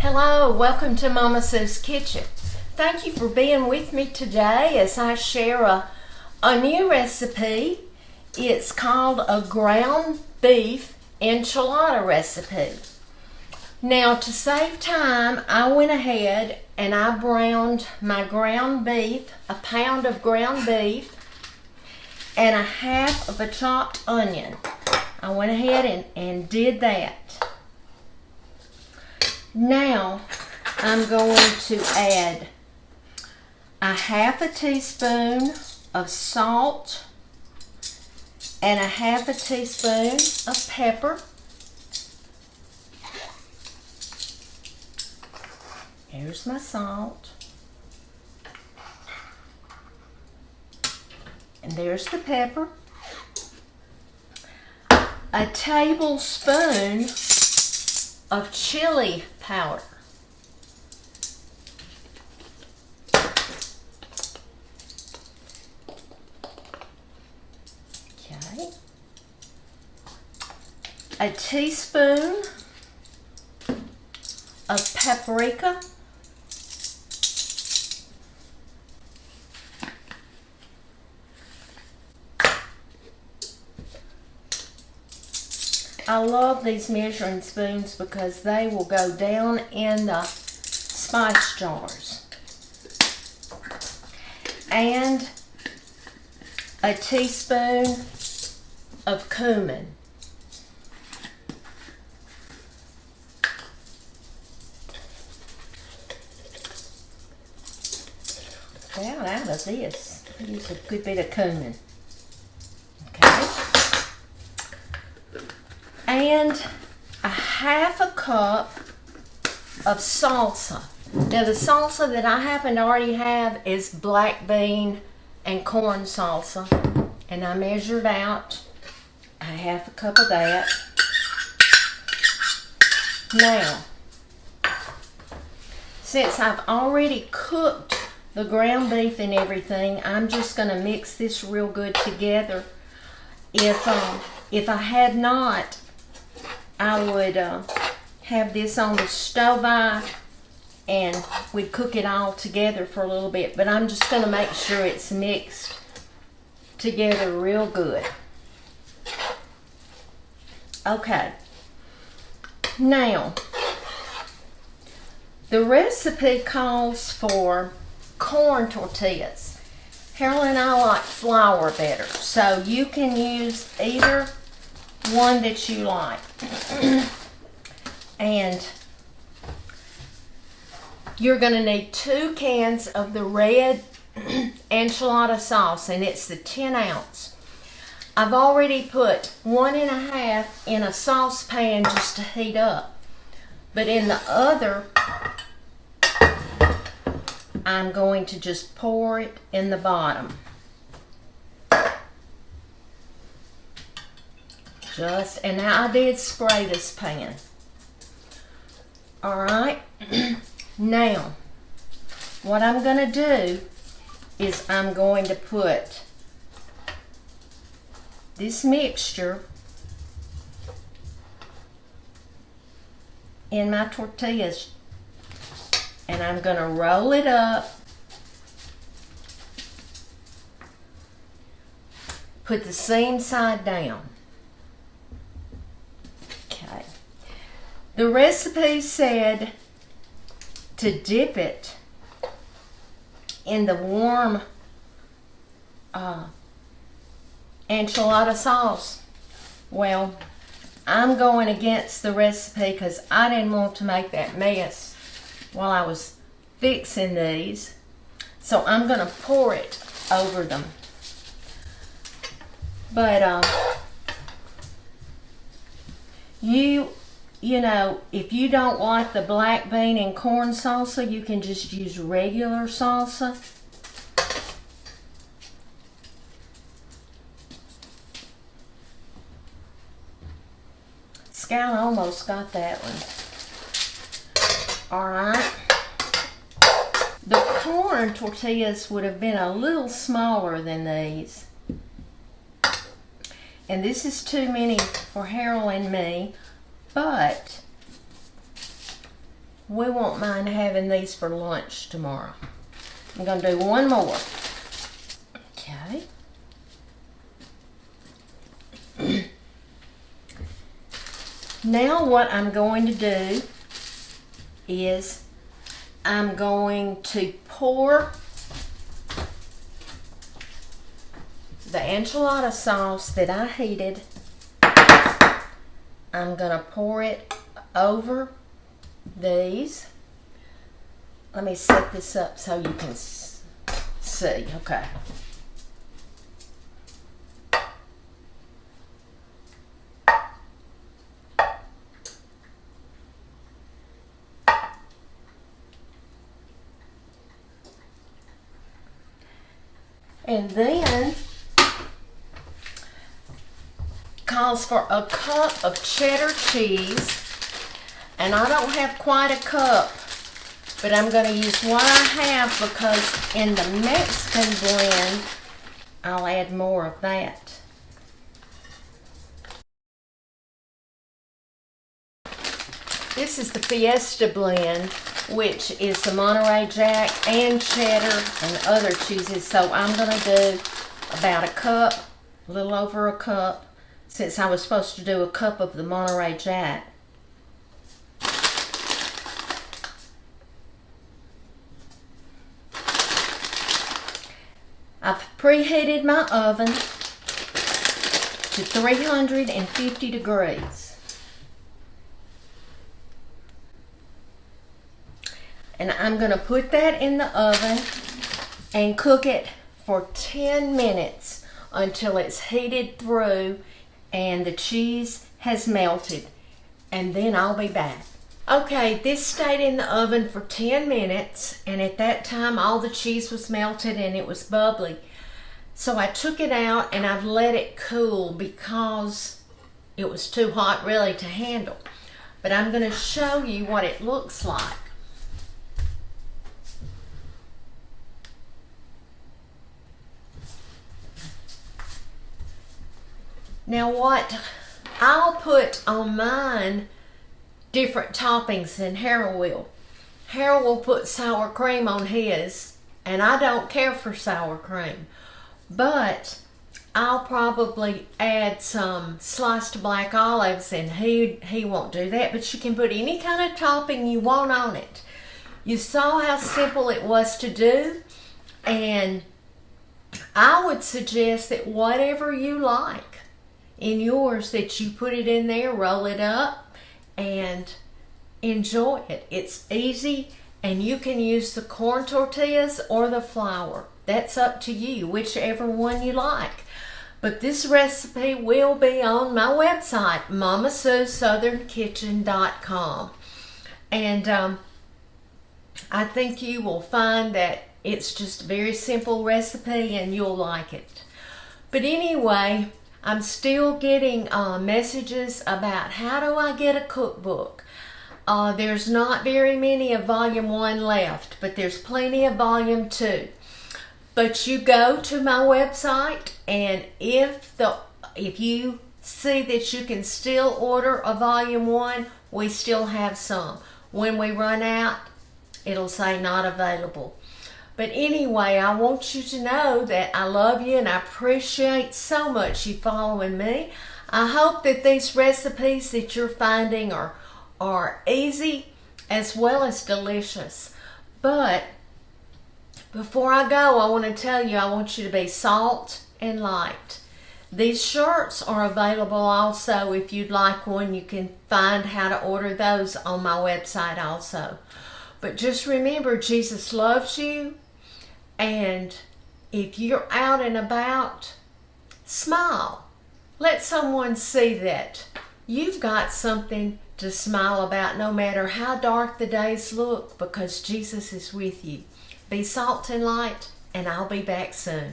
Hello, welcome to Mama Sue's Kitchen. Thank you for being with me today as I share a new recipe. It's called a ground beef enchilada recipe. Now, to save time, I went ahead and I browned my ground beef, a pound of ground beef, and a half of a chopped onion. I went ahead and did that. Now, I'm going to add a half a teaspoon of salt and a half a teaspoon of pepper. Here's my salt. And there's the pepper. A tablespoon of chili powder. Okay. A teaspoon of paprika. I love these measuring spoons because they will go down in the spice jars. And a teaspoon of cumin. Well, out of this, use a good bit of cumin. Okay. And a half a cup of salsa. Now, the salsa that I happen to already have is black bean and corn salsa. And I measured out a half a cup of that. Now, since I've already cooked the ground beef and everything, I'm just going to mix this real good together. If I had not, I would have this on the stove and we'd cook it all together for a little bit. But I'm just going to make sure it's mixed together real good. Okay. Now, the recipe calls for corn tortillas. Harold and I like flour better, so you can use either one that you like. And you're going to need 2 cans of the red enchilada sauce, and it's the 10 ounce. I've already put 1.5 in a saucepan just to heat up, but in the other I'm going to just pour it in the bottom. And now I did spray this pan. Alright, now what I'm going to do is I'm going to put this mixture in my tortillas and I'm going to roll it up, put the seam side down. Okay. The recipe said to dip it in the warm enchilada sauce. Well, I'm going against the recipe because I didn't want to make that mess while I was fixing these. So I'm going to pour it over them. But you know, if you don't like the black bean and corn salsa, you can just use regular salsa. Scout almost got that one. Alright. The corn tortillas would have been a little smaller than these. And this is too many for Harold and me, but we won't mind having these for lunch tomorrow. I'm going to do one more. Okay. Now what I'm going to do is I'm going to pour the enchilada sauce that I heated. I'm going to pour it over these. Let me set this up so you can see. Okay. And then calls for a cup of cheddar cheese. And I don't have quite a cup, but I'm going to use what I have because in the Mexican blend, I'll add more of that. This is the Fiesta blend, which is the Monterey Jack and cheddar and other cheeses. So I'm going to do about a cup, a little over a cup, since I was supposed to do a cup of the Monterey Jack. I've preheated my oven to 350 degrees. And I'm going to put that in the oven and cook it for 10 minutes until it's heated through and the cheese has melted. And then I'll be back. Okay, this stayed in the oven for 10 minutes, and at that time all the cheese was melted and it was bubbly. So I took it out and I've let it cool because it was too hot really to handle. But I'm going to show you what it looks like. Now what I'll put on mine different toppings than Harold will. Harold will put sour cream on his, and I don't care for sour cream. But I'll probably add some sliced black olives, and he won't do that. But you can put any kind of topping you want on it. You saw how simple it was to do, and I would suggest that whatever you like in yours, that you put it in there, roll it up, and enjoy it. It's easy, and you can use the corn tortillas or the flour. That's up to you, whichever one you like. But this recipe will be on my website, MamaSueSouthernKitchen.com. And I think you will find that it's just a very simple recipe and you'll like it. But anyway, I'm still getting messages about how do I get a cookbook. There's not very many of Volume 1 left, but there's plenty of Volume 2. But you go to my website, and if you see that you can still order a Volume 1, we still have some. When we run out, it'll say not available. But anyway, I want you to know that I love you and I appreciate so much you following me. I hope that these recipes that you're finding are easy as well as delicious. But before I go, I want to tell you, I want you to be salt and light. These shirts are available also. If you'd like one, you can find how to order those on my website also. But just remember, Jesus loves you. And if you're out and about, smile. Let someone see that you've got something to smile about no matter how dark the days look, because Jesus is with you. Be salt and light, and I'll be back soon.